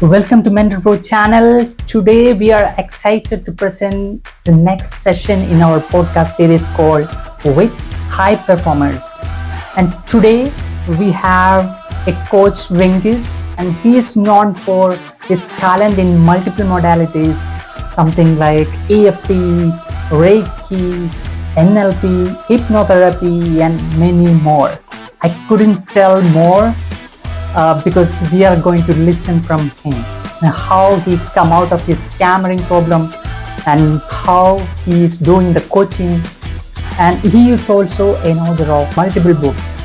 Welcome to Mentor Pro channel. Today we are excited to present the next session in our podcast series called With High Performers. And today we have a coach Venkat, and he is known for his talent in multiple modalities, something like EFT, Reiki, NLP, hypnotherapy, and many more. I couldn't tell more because we are going to listen from him and how he come out of his stammering problem and how he is doing the coaching, and he is also an author of multiple books.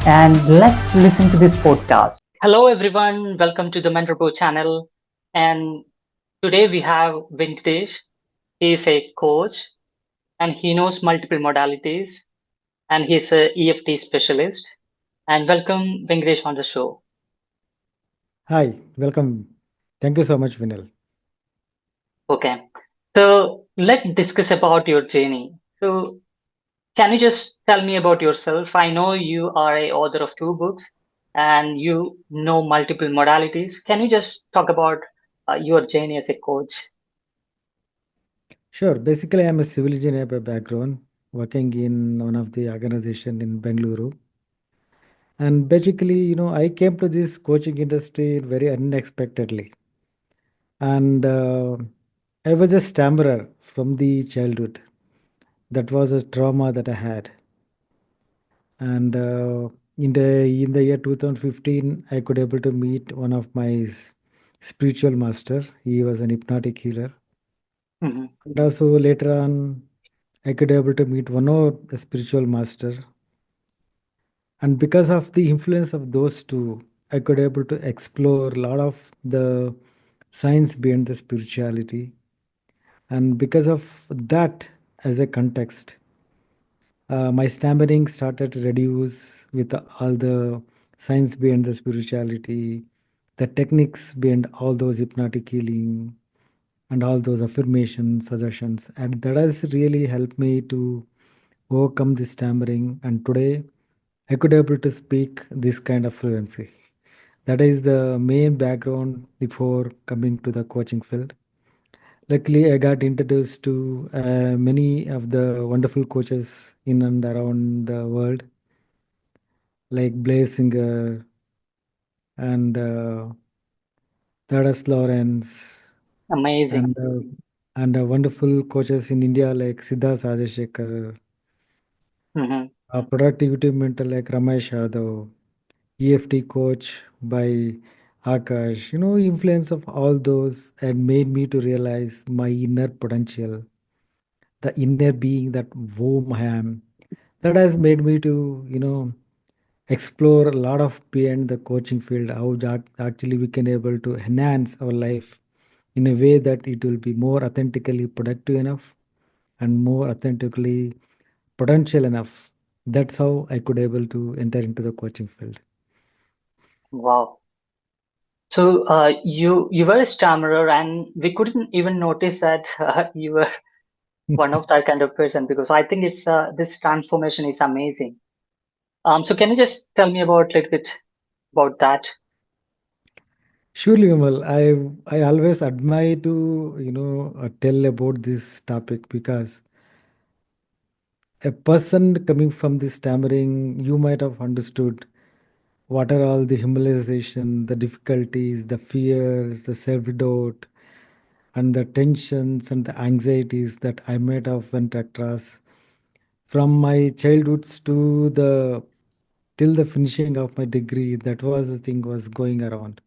And let's listen to this podcast. Hello everyone, welcome to the Mentor Pro channel. And today we have Venkatesh. He is a coach and he knows multiple modalities, and he's a EFT specialist. And welcome Venkatesh on the show. Hi, welcome. Thank you so much, Vinil. Okay. So let's discuss about your journey. So can you just tell me about yourself? I know you are a author of two books and you know multiple modalities. Can you just talk about your journey as a coach? Sure. Basically, I'm a civil engineer by background, working in one of the organization in Bengaluru. And basically, I came to this coaching industry very unexpectedly. And I was a stammerer from the childhood. That was a trauma that I had. And in the year 2015, I could able to meet one of my spiritual master. He was an hypnotic healer. Hmm. And also later on, I could able to meet one more spiritual master, and because of the influence of those two, I could able to explore a lot of the science behind the spirituality. And because of that, as a context, my stammering started to reduce with all the science behind the spirituality, the techniques behind all those hypnotic healing, and all those affirmation suggestions, and that has really helped me to overcome this stammering, and today I could able to speak this kind of fluency. That is the main background before coming to the coaching field. Luckily, I got introduced to many of the wonderful coaches in and around the world, like Blaze Singer and Tadas Lawrence, Amazing. and wonderful coaches in India like Siddharth Rajashekar, Hmm. productivity mentor like Ramesh Yadav, EFT coach by Akash. Influence of all those and made me to realize my inner potential, the inner being that whom I am. That has made me to, explore a lot of beyond the coaching field, how that actually we can able to enhance our life in a way that it will be more authentically productive enough and more authentically potential enough. That's how I could able to enter into the coaching field. Wow. So you were a stammerer, and we couldn't even notice that you were one of that kind of person, because I think it's this transformation is amazing. So can you just tell me about a little bit about that? Surely, Vimal, I always admire to tell about this topic because a person coming from this stammering, you might have understood what are all the humiliation, the difficulties, the fears, the self-doubt, and the tensions and the anxieties that I might have went across from my childhoods to the till the finishing of my degree. That was the thing was going around.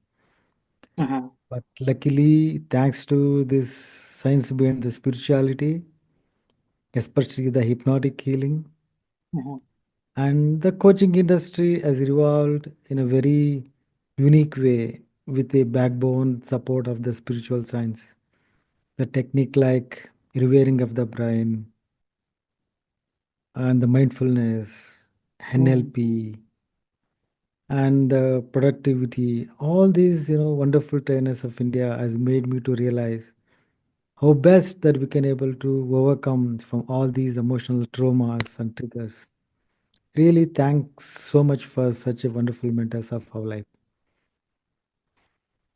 Hmm. But luckily, thanks to this science behind the spirituality, especially the hypnotic healing, Hmm. and the coaching industry has evolved in a very unique way with a backbone support of the spiritual science. The technique like rewiring of the brain and the mindfulness, NLP, and the productivity, all these wonderful trainers of India has made me to realize how best that we can able to overcome from all these emotional traumas and triggers. Really thanks so much for such a wonderful mentors of our life.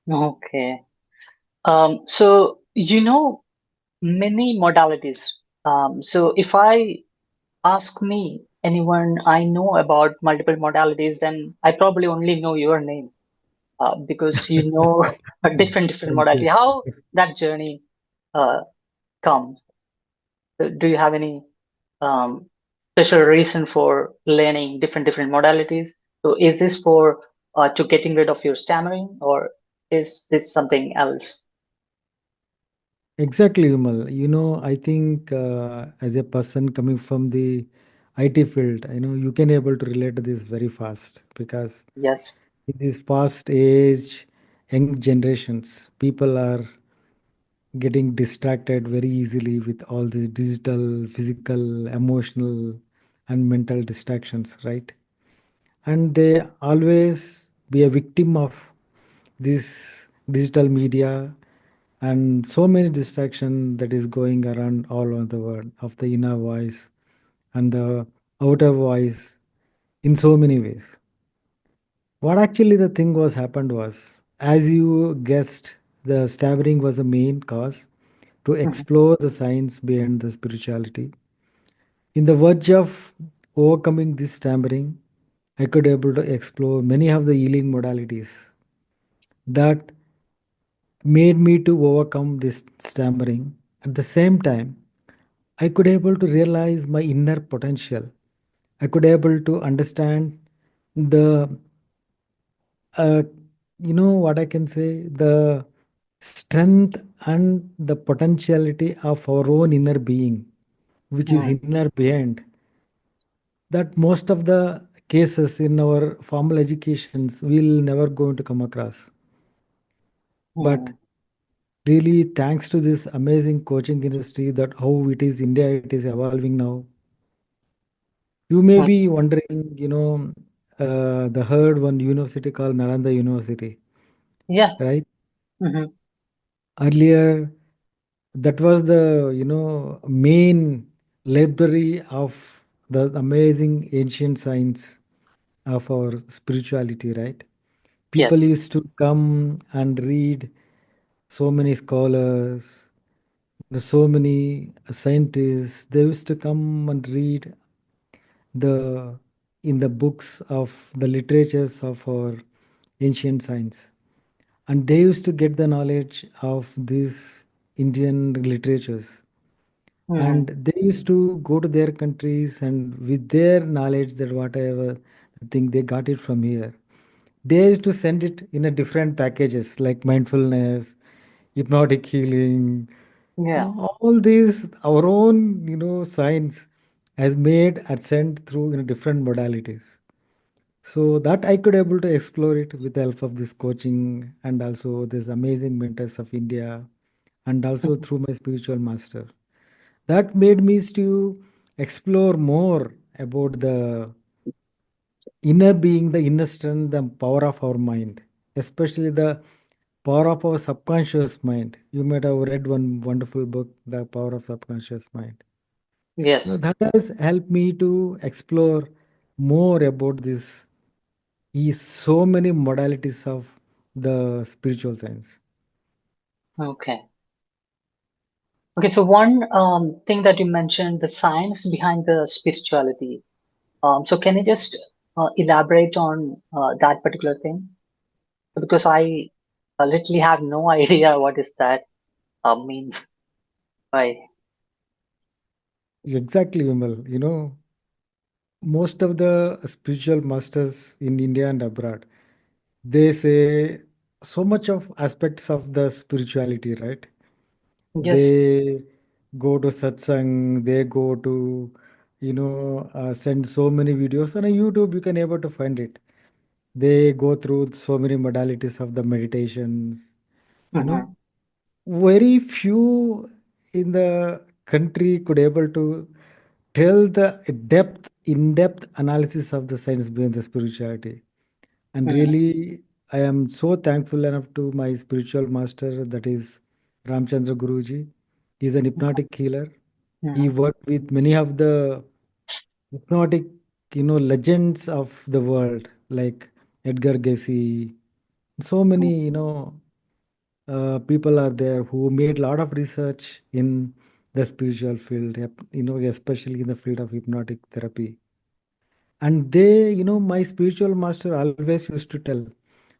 Okay. So many modalities. So if I ask me anyone I know about multiple modalities, then I probably only know your name, because you know a different Thank modality. you. How that journey uh, comes? Do you have any um, special reason for learning different modalities? So is this for to getting rid of your stammering, or is this something else? Exactly, Vimal. I think as a person coming from the IT field, you can able to relate to this very fast because Yes. in this fast age, young generations, people are getting distracted very easily with all these digital, physical, emotional, and mental distractions, right? And they always be a victim of this digital media and so many distraction that is going around all over the world of the inner voice and the outer voice in so many ways. What actually the thing was happened was, as you guessed, the stabbing was the main cause to Mhm. explore the science behind the spirituality. In the verge of overcoming this stammering, I could able to explore many of the healing modalities that made me to overcome this stammering. At the same time, I could able to realize my inner potential. I could able to understand the uh, what I can say, the strength and the potentiality of our own inner being, which is Mhm. inner behind, that most of the cases in our formal educations we'll never going to come across. But Mhm. really, thanks to this amazing coaching industry, that how it is India, it is evolving now. You may Mhm. be wondering, the heard one university called Nalanda University, Yeah. right? Mhm. Earlier, that was the main library of the amazing ancient science of our spirituality, right? People Yes. used to come and read, so many scholars, so many scientists, they used to come and read the in the books of the literatures of our ancient science, and they used to get the knowledge of these Indian literatures, and Mhm. they used to go to their countries and with their knowledge that whatever thing they got it from here, they used to send it in a different packages like mindfulness, hypnotic healing, Yeah. all these our own science has made and sent through different modalities, so that I could able to explore it with the help of this coaching and also this amazing mentors of India and also Mhm. through my spiritual master. That made me to explore more about the inner being, the inner strength, the power of our mind, especially the power of our subconscious mind. You might have read one wonderful book, The Power of Subconscious Mind. Yes. That has helped me to explore more about this is so many modalities of the spiritual science. Okay. Okay. So one thing that you mentioned, the science behind the spirituality. So can you just elaborate on that particular thing? Because I literally have no idea what is that mean by. Exactly, Vimal. Most of the spiritual masters in India and abroad, they say so much of aspects of the spirituality, right? Yes. They go to satsang, they go to, send so many videos on a YouTube, you can able to find it. They go through so many modalities of the meditations, you know. Mm-hmm. Very few in the country could able to tell the in-depth analysis of the science behind the spirituality. And Mm-hmm. really, I am so thankful enough to my spiritual master, that is Ramchandra Guruji. He's an hypnotic healer. He Mm-hmm. worked with many of the hypnotic, legends of the world, like Edgar Cayce. So many, people are there who made a lot of research in the spiritual field, especially in the field of hypnotic therapy. And they, my spiritual master always used to tell,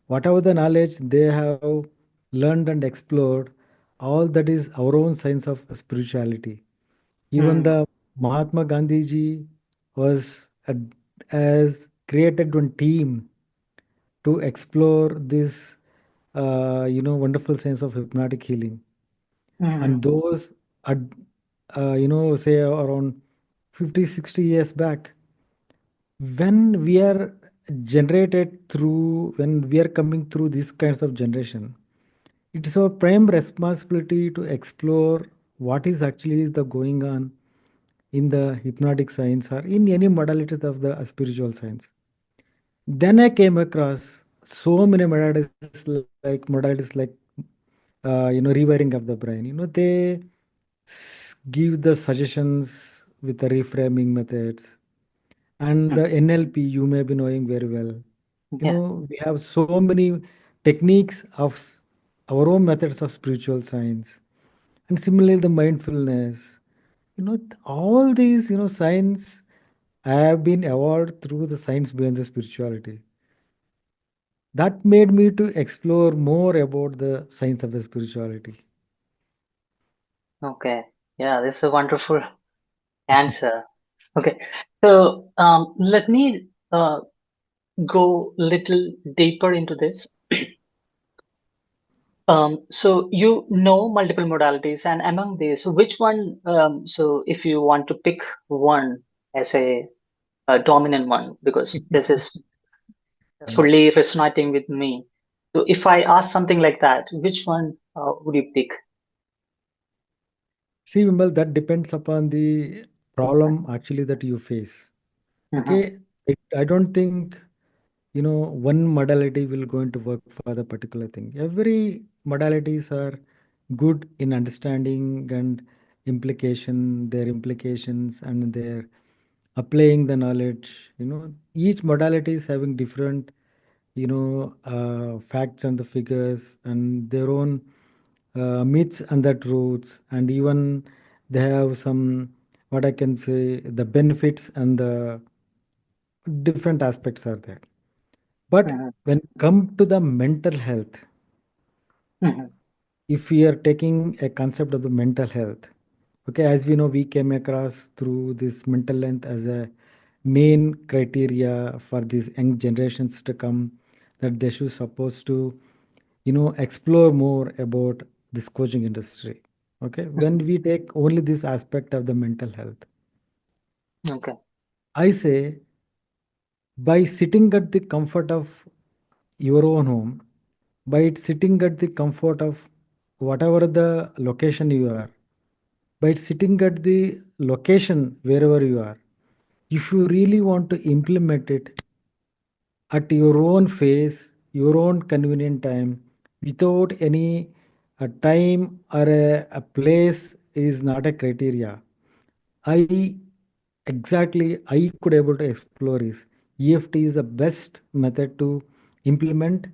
whatever the knowledge they have learned and explored, all that is our own science of spirituality. Even Mm-hmm. the Mahatma Gandhi ji was as created one team to explore this, wonderful sense of hypnotic healing. And Mm-hmm. those, ad- say around 50, 60 years back, when we are when we are coming through these kinds of generation, it is our prime responsibility to explore what is actually is the going on in the hypnotic science or in any modalities of the spiritual science. Then I came across so many modalities like rewiring of the brain. They give the suggestions with the reframing methods, and the NLP you may be knowing very well. Yeah. We have so many techniques of our own methods of spiritual science, and similarly the mindfulness. All these science have been evolved through the science behind the spirituality. That made me to explore more about the science of the spirituality. Okay. Yeah, this is a wonderful answer. Okay. So let me go little deeper into this. So you know multiple modalities, and among these, which one? So if you want to pick one as a dominant one, because this is Mm. fully resonating with me. So if I ask something like that, which one would you pick? See, Vimal, that depends upon the problem actually that you face. Mm-hmm. Okay, I don't think one modality will going to work for the particular thing. Every modalities are good in understanding and their implications and their applying the knowledge. Each modality is having different facts and the figures and their own myths and the truths, and even they have some, what I can say, the benefits and the different aspects are there. But Mm-hmm. when come to the mental health, Mm-hmm. if we are taking a concept of the mental health, okay, as we know, we came across through this mental health as a main criteria for these young generations to come, that they should supposed to, explore more about this coaching industry. Okay, when Mm-hmm. we take only this aspect of the mental health, Okay. I say, by sitting at the comfort of your own home, by sitting at the comfort of whatever the location you are, by sitting at the location wherever you are, if you really want to implement it at your own pace, your own convenient time, without any time or a place is not a criteria. I I could able to explore is EFT is the best method to implement,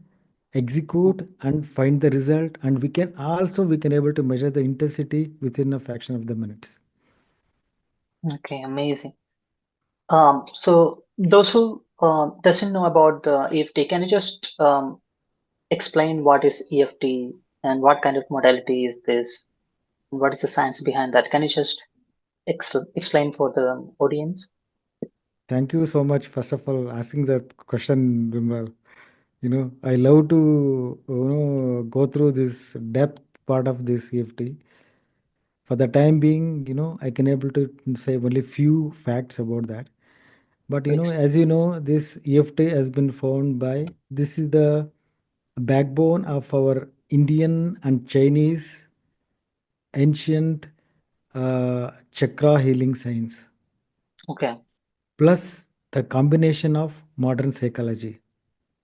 execute, and find the result. And we can able to measure the intensity within a fraction of the minutes. Okay. Amazing. So those who doesn't know about the EFT, can you just explain what is EFT and what kind of modality is this? And what is the science behind that? Can you just explain for the audience? Thank you so much, first of all, asking that question, Bimal. I love to go through this depth part of this EFT. For the time being, I can able to say only few facts about that. But Please. as you know, this EFT has been found by, this is the backbone of our Indian and Chinese ancient chakra healing science, Okay. plus the combination of modern psychology.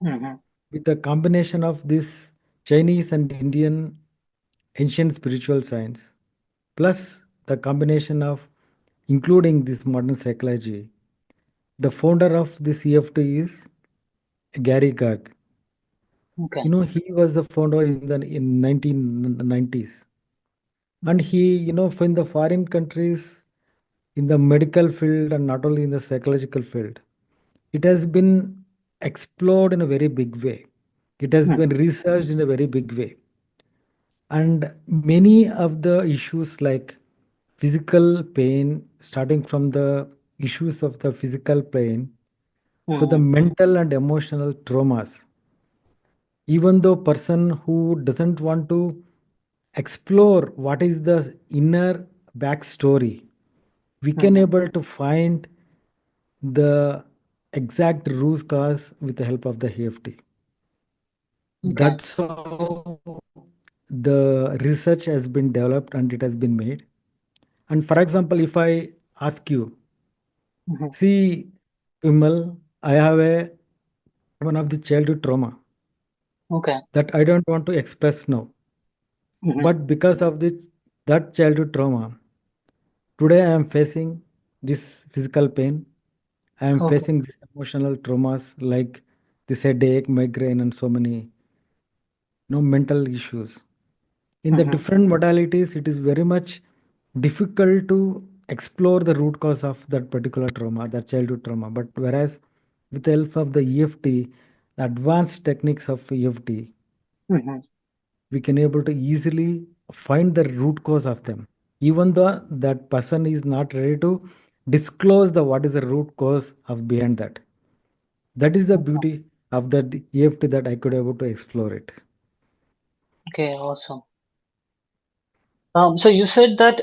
Mm-hmm. With the combination of this Chinese and Indian ancient spiritual science, plus the combination of including this modern psychology, the founder of this EFT is Gary Garg. Okay. He was the founder in 1990s, and he, from the foreign countries in the medical field and not only in the psychological field, it has been explored in a very big way. It has been Mhm. researched in a very big way, and many of the issues like physical pain, starting from the issues of the physical pain to the Mhm. mental and emotional traumas, even though person who doesn't want to explore what is the inner backstory, we can Mhm. able to find the exact root cause with the help of the EFT. Okay. That's how the research has been developed and it has been made. And for example, if I ask you, Mhm. see, Vimal, I have a one of the childhood trauma Okay. that I don't want to express now. Mhm. But because of that childhood trauma, today I am facing this physical pain. I am Okay. facing these emotional traumas like this headache, migraine, and so many mental issues. In the Mhm. different modalities, it is very much difficult to explore the root cause of that particular trauma, that childhood trauma. But whereas with the help of the EFT, the advanced techniques of EFT, Mhm. we can able to easily find the root cause of them, even though that person is not ready to disclose the what is the root cause of behind that. That is the Okay. beauty of that EFT that I could able to explore it. Okay. Awesome. So you said that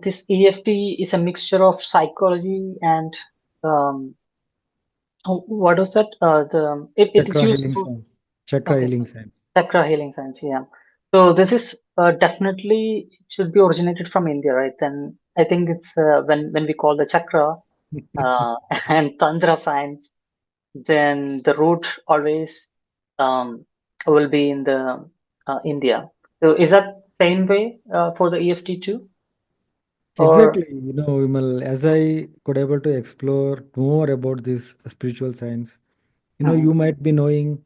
this EFT is a mixture of psychology and um, what was that? It is Chakra used healing through. science. Chakra Okay. healing science. Chakra healing science, yeah. So this is definitely should be originated from India, right? And I think it's when we call the chakra uh, and tantra science, then the root always um, will be in the India. So is that same way for the EFT too, or? Exactly. Vimal, as I could able to explore more about this spiritual science, Mhm. you might be knowing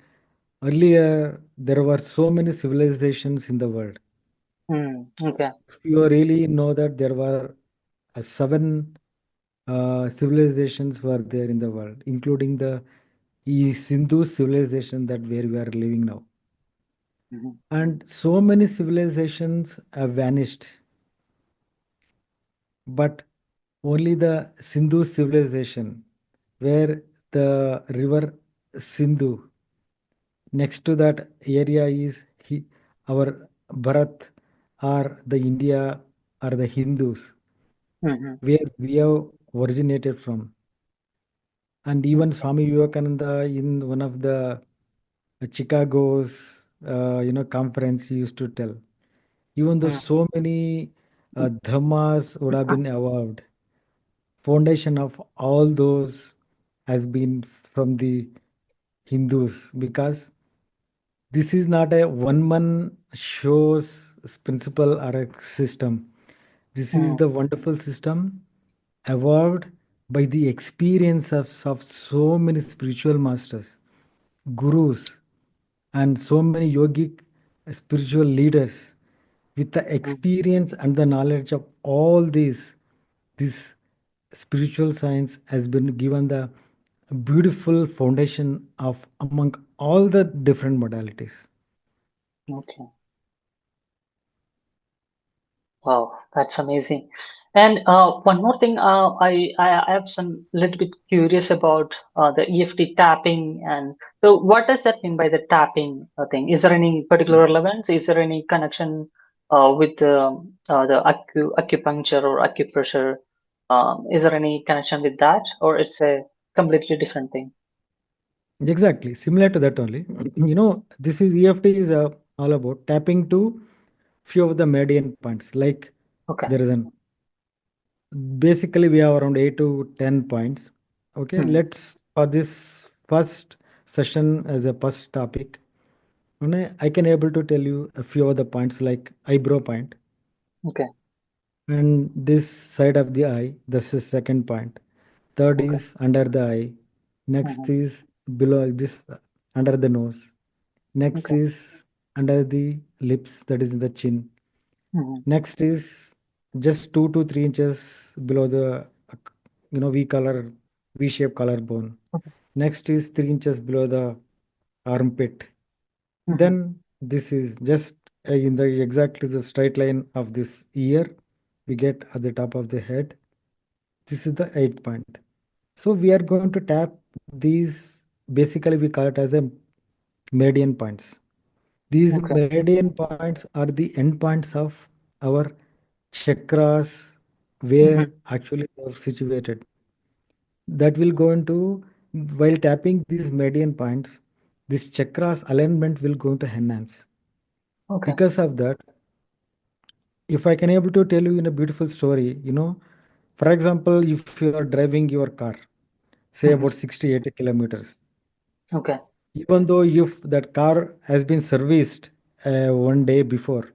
earlier there were so many civilizations in the world. Okay. If you really know that there were seven civilizations were there in the world, including the Sindhu civilization that where we are living now. Mhm. And so many civilizations have vanished, but only the Sindhu civilization, where the river Sindhu, next to that area is our Bharat or the India or the Hindus, Mhm. where we have originated from. And even Okay. Swami Vivekananda in one of the Chicago's conference he used to tell, even though Mhm. so many dhammas would have been evolved, foundation of all those has been from the Hindus, because this is not a one man shows principle or a system. This is Mhm. the wonderful system evolved by the experience of so many spiritual masters, gurus, and so many yogic spiritual leaders with the Mhm. experience and the knowledge of all these. This spiritual science has been given the beautiful foundation of among all the different modalities. Okay. Wow, that's amazing. And one more thing, I have some little bit curious about the EFT tapping, and so what does that mean by the tapping thing? Is there any particular relevance? Is there any connection with the acupuncture or acupressure? Is there any connection with that, or it's a completely different thing? Exactly, similar to that only. This is EFT is all about tapping to few of the meridian points. Like Okay. there is an basically we have around 8 to 10 points. Okay, Hmm. let's for this first session as a first topic. I can able to tell you a few of the points like eyebrow point, Okay. and this side of the eye. This is second point. Third Okay. is under the eye. Next Hmm. is below this under the nose. Next Okay. is under the lips, that is in the chin. Mm-hmm. Next is just 2 to 3 inches below the V color, V shape collarbone. Okay. Next is 3 inches below the armpit. Mm-hmm. Then this is just in the exactly the straight line of this ear we get at the top of the head. This is the 8 point. So we are going to tap these, basically we call it as a meridian points. These Okay. meridian points are the end points of our chakras where Mm-hmm. actually they are situated. That will go into, while tapping these meridian points, this chakras alignment will go to enhance. Okay. Because of that, if I can able to tell you in a beautiful story, for example, if you are driving your car, say about Mm-hmm. 60, 80 kilometers, Okay. even though if that car has been serviced one day before,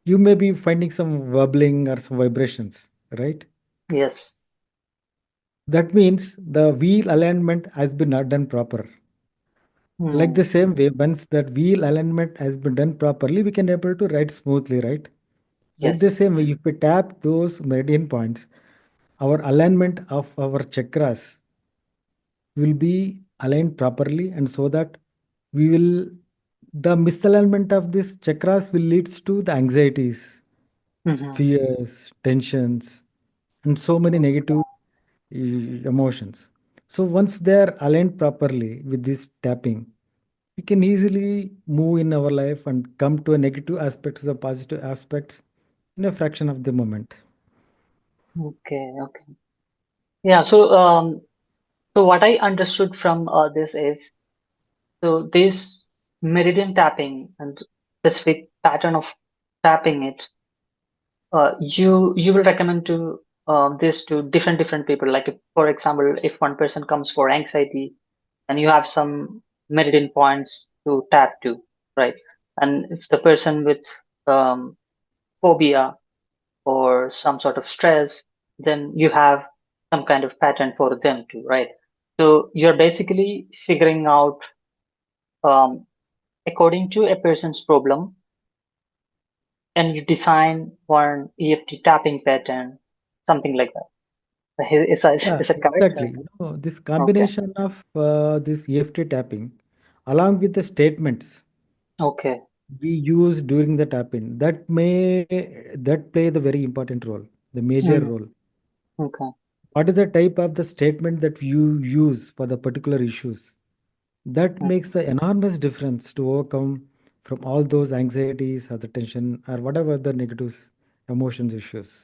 you may be finding some wobbling or some vibrations, right? Yes. That means the wheel alignment has been not done proper. Like the Mm. same way, once that wheel alignment has been done properly, we can able to ride smoothly, right? Like the Yes. same way, if we tap those meridian points, our alignment of our chakras will be aligned properly, and so that we will, the misalignment of this chakras will leads to the anxieties, Mm-hmm. fears, tensions, and so many Okay. negative emotions. So once they are aligned properly with this tapping, we can easily move in our life and come to a negative aspects or positive aspects in a fraction of the moment. Okay. Okay. Yeah. So what I understood from this is, so this meridian tapping and specific pattern of tapping it, you will recommend to this to different people. Like, if, for example, if one person comes for anxiety, and you have some meridian points to tap to, right? And if the person with um, phobia or some sort of stress, then you have some kind of pattern for them too, right? So you're basically figuring out, um, according to a person's problem, and you design one EFT tapping pattern, something like that. Yeah, Is it correct? exactly. This Okay. combination of this EFT tapping, along with the statements Okay. we use during the tapping, that play the very important role, the major Mm, role. okay. What is the type of the statement that you use for the particular issues? That Mm, makes the enormous difference to overcome from all those anxieties or the tension or whatever the negative emotions issues.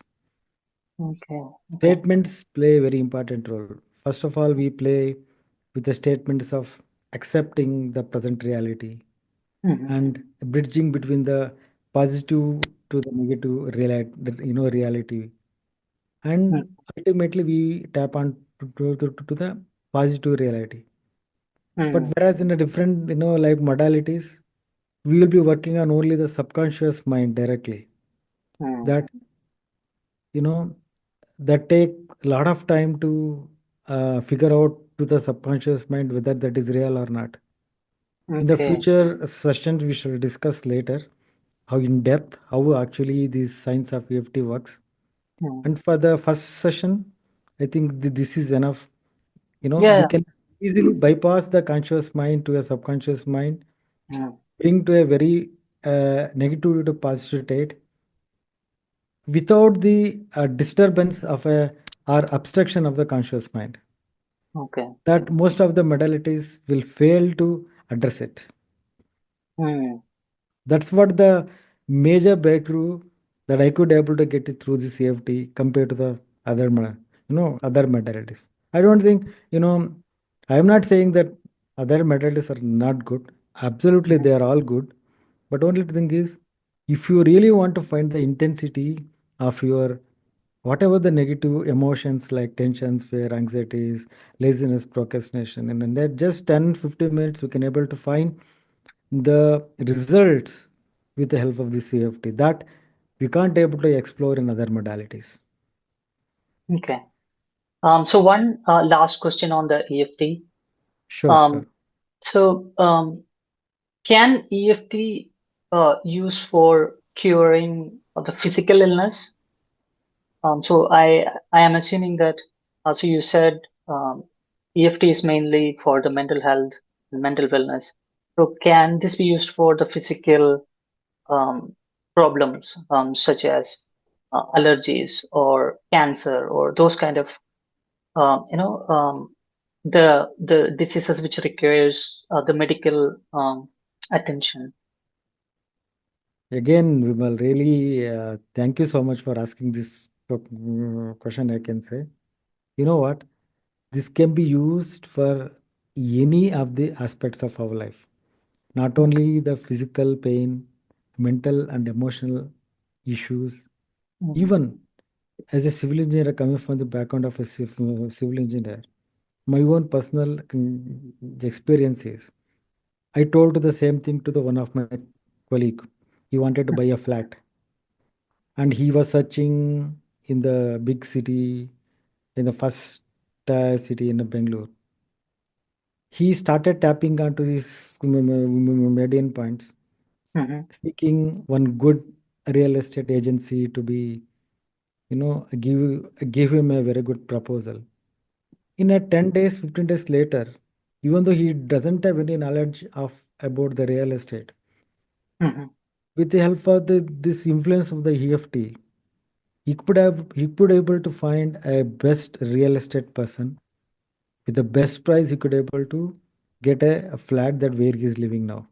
okay. Okay. Statements play a very important role. First of all, we play with the statements of accepting the present reality Mm-hmm. and bridging between the positive to the negative reality. Mm, And ultimately, we tap on to the positive reality. But mm, whereas in a different, like modalities, we will be working on only the subconscious mind directly. mm, That, you know, that take a lot of time to figure out to the subconscious mind whether that is real or not. In the okay. future sessions, we shall discuss later how in depth, how actually these science of EFT works. Mm. And for the first session, I think this is enough. We Yeah. can easily bypass the conscious mind to a subconscious mind, Mm, bring to a very negative to positive state without the disturbance of a or obstruction of the conscious mind. okay. That most of the modalities will fail to address it. Mm, That's what the major breakthrough that I could able to get it through the CFT compared to the other modalities. I don't think, I am not saying that other modalities are not good. Absolutely, mm, they are all good. But only thing is, if you really want to find the intensity of your whatever the negative emotions like tensions, fear, anxieties, laziness, procrastination, and then that just 10-15 minutes we can able to find the results with the help of the CFT that we can't able to explore in other modalities. okay. So one last question on the EFT. Sure, sure. Um, so Can EFT use for curing of the physical illness? So I am assuming that. So you said EFT is mainly for the mental health and mental wellness. So can this be used for the physical um, problems, such as allergies or cancer or those kind of the diseases which requires the medical attention? Again, Vimal, really, thank you so much for asking this question. I can say, you know what? This can be used for any of the aspects of our life, not Okay. only the physical pain, mental and emotional issues. Mhm. Even as a civil engineer, coming from the background of a civil engineer, my own personal experiences, I told the same thing to the one of my colleague. He wanted to buy a flat, and he was searching in the big city, in the first city in Bangalore. He started tapping onto his median points, Mhm. seeking one good real estate agency to be, give him a very good proposal. In a 10 days, 15 days later, even though he doesn't have any knowledge of about the real estate, Mhm. with the help of this influence of the EFT, he could able to find a best real estate person with the best price. He could able to get a flat that where he is living now.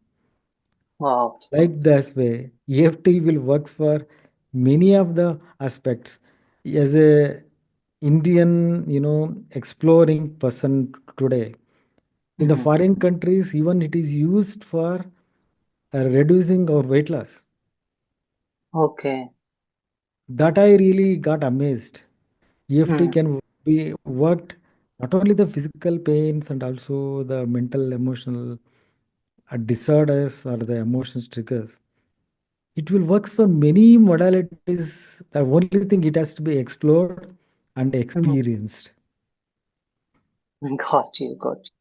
Wow. Like this way, EFT will works for many of the aspects. As a Indian, exploring person today, in the Mhm. foreign countries, even it is used for reducing our weight loss. Okay. That I really got amazed. EFT Mm. can be worked not only the physical pains and also the mental, emotional disorders or the emotions triggers. It will works for many modalities. The only thing it has to be explored and Mm. experienced. Got you. Got you.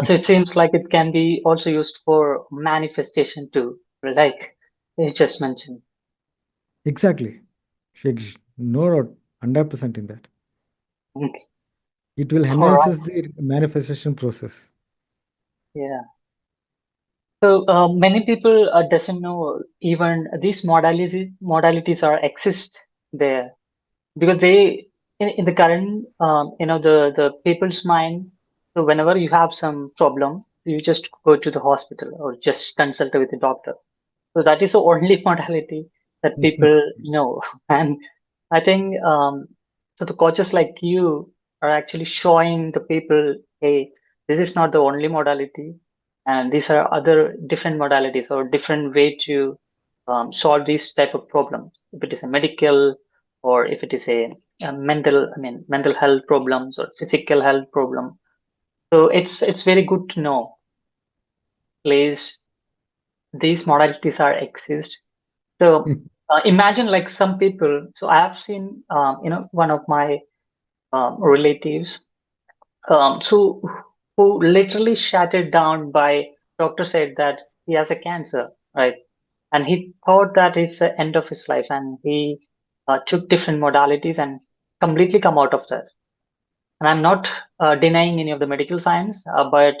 So it seems like it can be also used for manifestation too, like you just mentioned. Exactly. No doubt, 100% in that. Okay. It will All right. enhances the manifestation process. Yeah. So many people doesn't know even these modalities are exist there, because they in the current the people's mind. So whenever you have some problem, you just go to the hospital or just consult with the doctor. So that is the only modality that people know. And I think so the coaches like you are actually showing the people, hey, this is not the only modality, and these are other different modalities or different way to solve these type of problems. If it is a medical, or if it is a mental, I mean mental health problems or physical health problem. So it's very good to know, please, these modalities are exist. So imagine like some people. So I have seen, one of my relatives, so who literally shattered down by doctor said that he has a cancer, right? And he thought that it's the end of his life, and he took different modalities and completely come out of that. And I'm not denying any of the medical science, but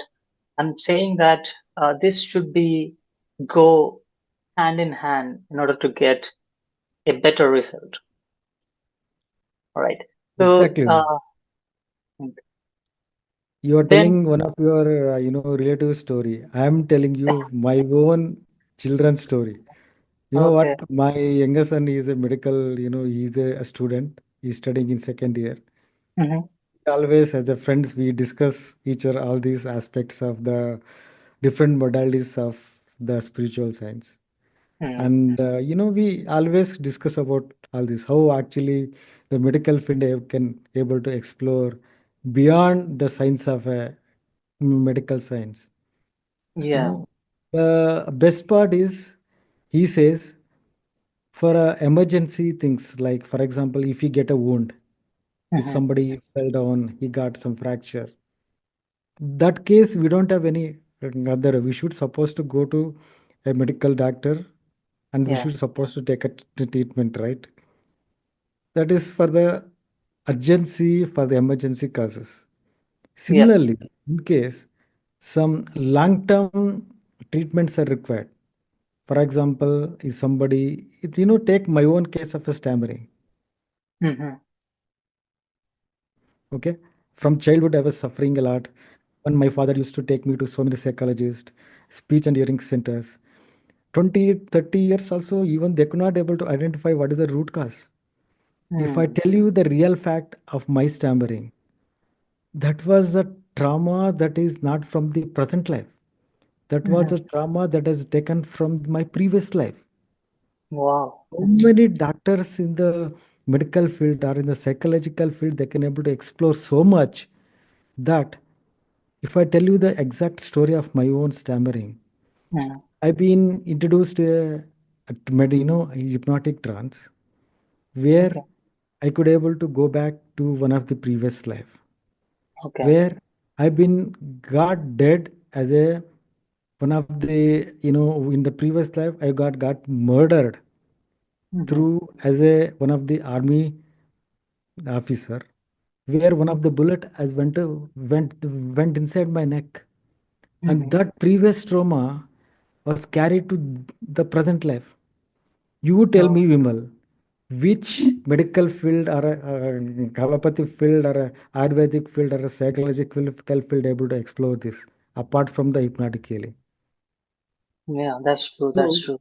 I'm saying that this should be go hand in hand in order to get a better result. All right. So Exactly. You are then, telling one of your, relative story. I am telling you my own children's story. You know okay. what? My younger son is a medical, he's a student. He's studying in second year. Hmm. Always, as a friends, we discuss each other all these aspects of the different modalities of the spiritual science. Hmm. And, we always discuss about all this, how actually the medical field can able to explore beyond the science of medical science. You Yeah. know, the best part is he says for emergency things like, for example, if you get a wound, if Hmm. somebody fell down, he got some fracture. That case, we don't have any. other, we should supposed to go to a medical doctor, and we Yeah. should supposed to take a treatment, right? That is for the urgency, for the emergency causes. Yeah. Similarly, in case some long-term treatments are required. For example, is somebody, take my own case of a stammering. Mm-hmm. Okay, from childhood I was suffering a lot. When my father used to take me to so many psychologists, speech and hearing centers, 20, 30 years also, even they could not able to identify what is the root cause. If I Mm. tell you the real fact of my stammering, that was a trauma that is not from the present life. That was Mm-hmm. a trauma that is taken from my previous life. Wow. So many doctors in the medical field or in the psychological field, they can able to explore so much that if I tell you the exact story of my own stammering, Mm. I've been introduced a hypnotic trance where Okay. I could able to go back to one of the previous life Okay. where I've been got dead as a one of the in the previous life I got murdered Mm-hmm. through as a one of the army officer, where one of the bullet has went inside my neck, and Mm-hmm. that previous trauma was carried to the present life. You tell Oh, me, Vimal, which medical field or a allopathy field or a Ayurvedic field or a psychological field able to explore this apart from the hypnotic healing? yeah, that's true. That's So, true.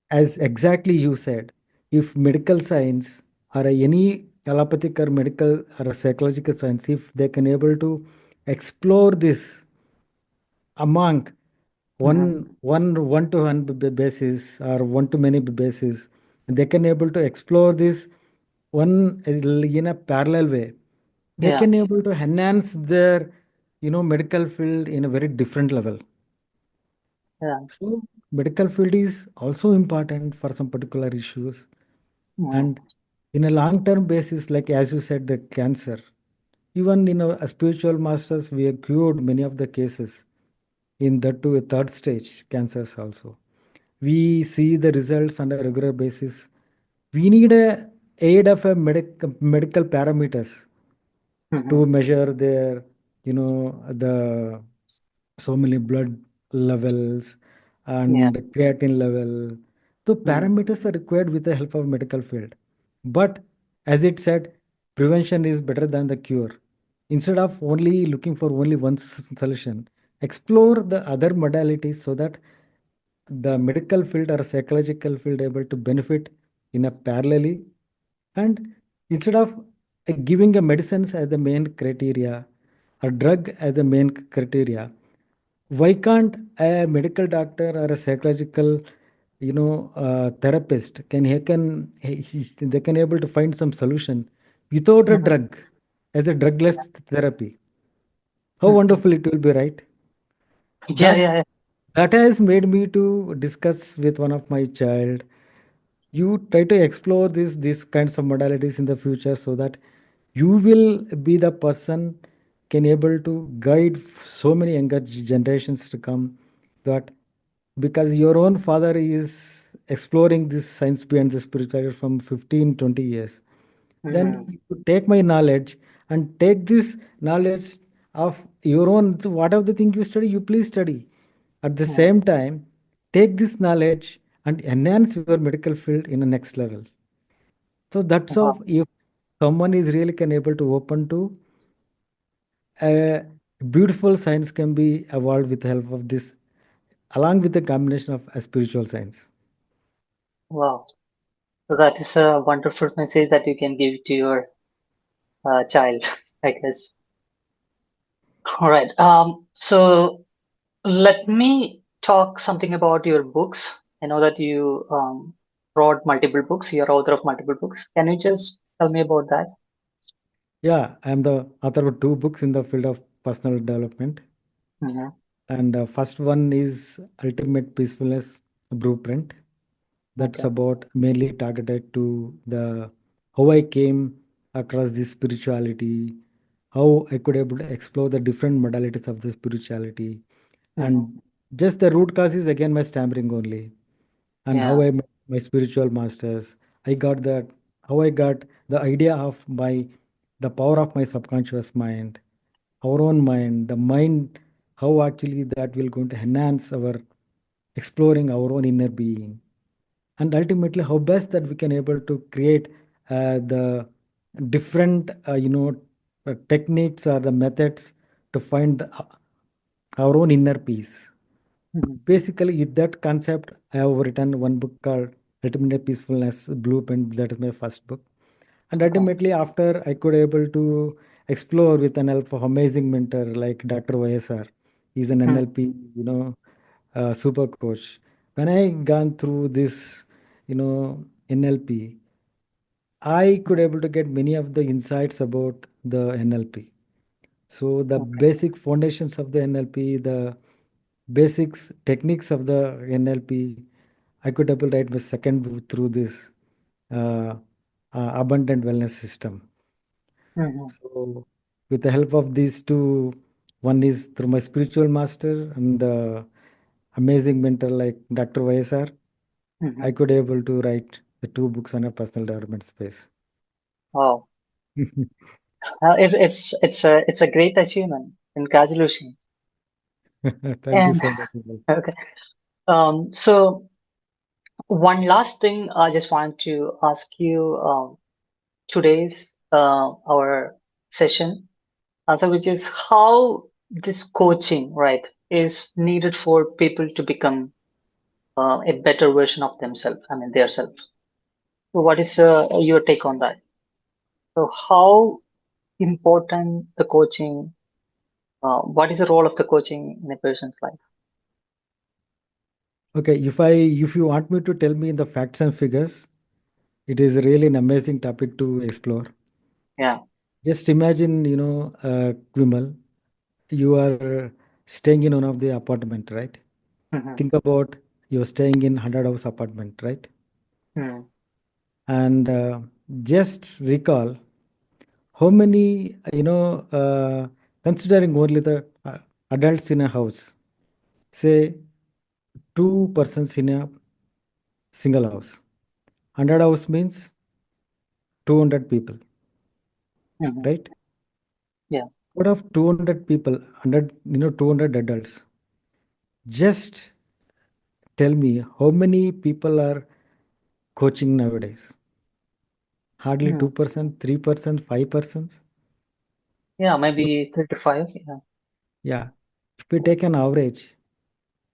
as exactly you said, if medical science or any allopathic or medical or a psychological science, if they can able to explore this among Mm-hmm. one to one basis or one to many basis, they can able to explore this one in a parallel way. They Yeah. can able to enhance their medical field in a very different level. Yeah. So medical field is also important for some particular issues. Mm. And in a long term basis, like as you said, the cancer, even in our spiritual masters, we have cured many of the cases in that to a third stage cancers also. We see the results on a regular basis. We need a aid of a medical parameters Mm-hmm. to measure their, the so many blood levels Yeah. and creatine level. So Mm. parameters are required with the help of medical field. But as it said, prevention is better than the cure. Instead of only looking for only one solution, explore the other modalities so that the medical field or psychological field able to benefit in a parallelly. And instead of giving a medicines as the main criteria, a drug as a main criteria, why can't a medical doctor or a psychological therapist they can able to find some solution without a Mm-hmm. drug, as a drugless therapy? How Mm-hmm. wonderful it will be, right? Yeah. that Yeah. that has made me to discuss with one of my child. You try to explore these kinds of modalities in the future so that you will be the person can able to guide so many younger generations to come, that because your own father is exploring this science behind the spirituality from 15-20 years, then Mm-hmm. you could take my knowledge and take this knowledge of your own. So whatever the thing you study, you please study. At the Mm. same time, take this knowledge and enhance your medical field in the next level. So that's Wow. how if someone is really can able to open to a beautiful science can be evolved with the help of this, along with the combination of a spiritual science. Wow. So that is a wonderful message that you can give to your child, I guess. All right. So let me talk something about your books. I know that you wrote multiple books. You're author of multiple books. Can you just tell me about that? Yeah, I am the author of two books in the field of personal development. Mm-hmm. And first one is Ultimate Peacefulness Blueprint. That's Okay. about mainly targeted to the how I came across this spirituality, how I could able to explore the different modalities of the spirituality, And just the root cause is again my stammering only, and how Yeah. I met my spiritual masters. I got that, how I got the idea of the power of my subconscious mind, our own mind, the mind, how actually that will going to enhance our exploring our own inner being, and ultimately how best that we can able to create the different techniques or the methods to find our own inner peace. Mhm. Basically, with that concept, I have written one book called Ultimate Peacefulness Blueprint. That is my first book. And Okay. ultimately, after I could able to explore with an help of amazing mentor like Dr. YSR. He's an Mm. NLP, super coach. When I gone through this, NLP, I could able to get many of the insights about the NLP. So the Okay. basic foundations of the NLP, the basics techniques of the NLP, I could able write my second book through this uh, abundant wellness system. Mhm. So with the help of these two, one is through my spiritual master and amazing mentor like Dr. YSR, I Mhm. could able to write the two books on a personal development space. Wow. It's a great achievement. Congratulations. Thank you And so much, Nikhil. okay. So one last thing I just want to ask you, today's our session, so which is how this coaching, right, is needed for people to become a better version of themselves. I mean, their self. So what is your take on that? So how important the coaching? What is the role of the coaching in a person's life? Okay, if you want me to tell me in the facts and figures, it is really an amazing topic to explore. Yeah. Just imagine, Vimal, you are staying in one of the apartment, right? Mm-hmm. Think about you're staying in 100 house apartment, right? Mm. And just recall how many, considering only the adults in a house, say two persons in a single house. 100 house means 200 people, Mm-hmm. right? Yeah. Out of 200 people, 100, 200 adults, just tell me how many people are coaching nowadays? Hardly Mm. 2%, 3%, 5%. Yeah. So, Maybe 3 to 5. Yeah. yeah, if we take an average,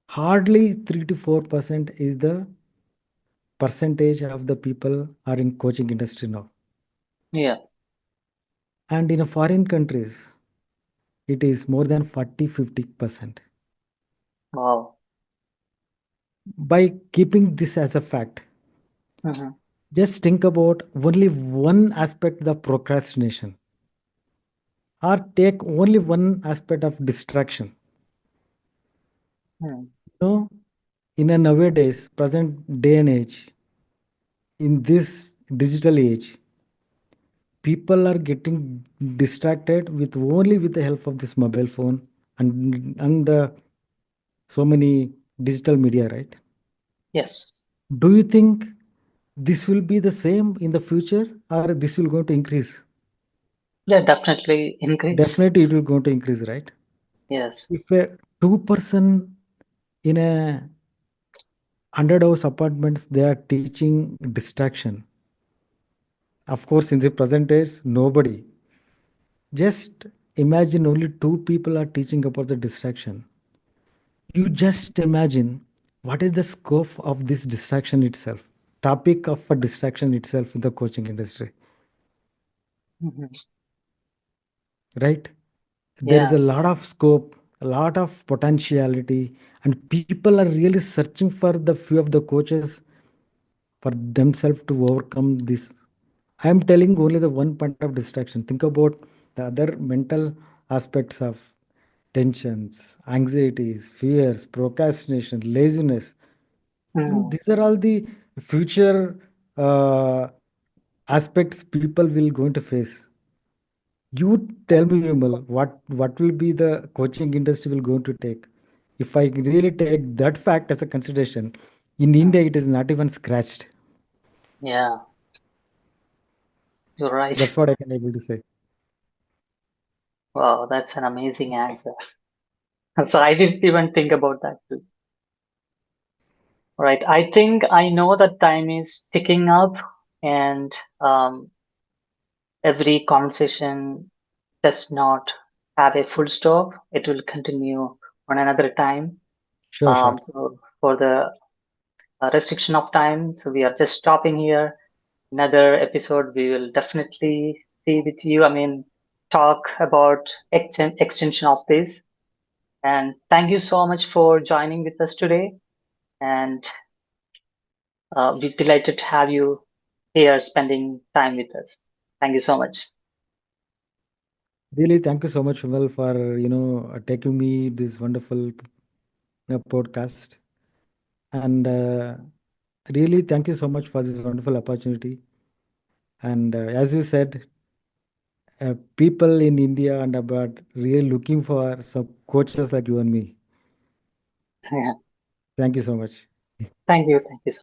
hardly 3 to 4% is the percentage of the people are in coaching industry now. Yeah. And in a foreign countries, it is more than 40, 50%. Wow. By keeping this as a fact, Mm-hmm. just think about only one aspect of procrastination, or take only one aspect of distraction. Mm. In a nowadays present day and age, in this digital age, people are getting distracted with only with the help of this mobile phone and so many digital media, right? Yes. Do you think this will be the same in the future, or this will going to increase? Yeah. Definitely increase. Definitely it will going to increase, right? Yes. If a two-person in a 100 house apartments, they are teaching distraction. Of course, in the present days, nobody. Just imagine only two people are teaching about the distraction. You just imagine what is the scope of this distraction itself, topic of a distraction itself in the coaching industry, Mm-hmm. right? There is Yeah. a lot of scope, a lot of potentiality, and people are really searching for the few of the coaches for themselves to overcome this. I am telling only the one point of distraction. Think about the other mental aspects of tensions, anxieties, fears, procrastination, laziness. Mm. These are all the future uh, aspects people will going to face. You tell me, Vimal, what will be the coaching industry will going to take If I really take that fact as a consideration, in India it is not even scratched. Yeah, you're right. That's what I can able to say. Wow, that's an amazing answer. So I didn't even think about that too. Right. I think I know that time is ticking up, and um, every conversation does not have a full stop. It will continue on another time. Sure, sure. So for the restriction of time, so we are just stopping here. Another episode, we will definitely see with you. I mean, talk about extension of this. And thank you so much for joining with us today. And we're delighted to have you here spending time with us. Thank you so much. Really, thank you so much, Vimal, for taking me this wonderful podcast. And really, thank you so much for this wonderful opportunity. And as you said, people in India and abroad really looking for some coaches like you and me. Yeah. Thank you so much. Thank you. Thank you so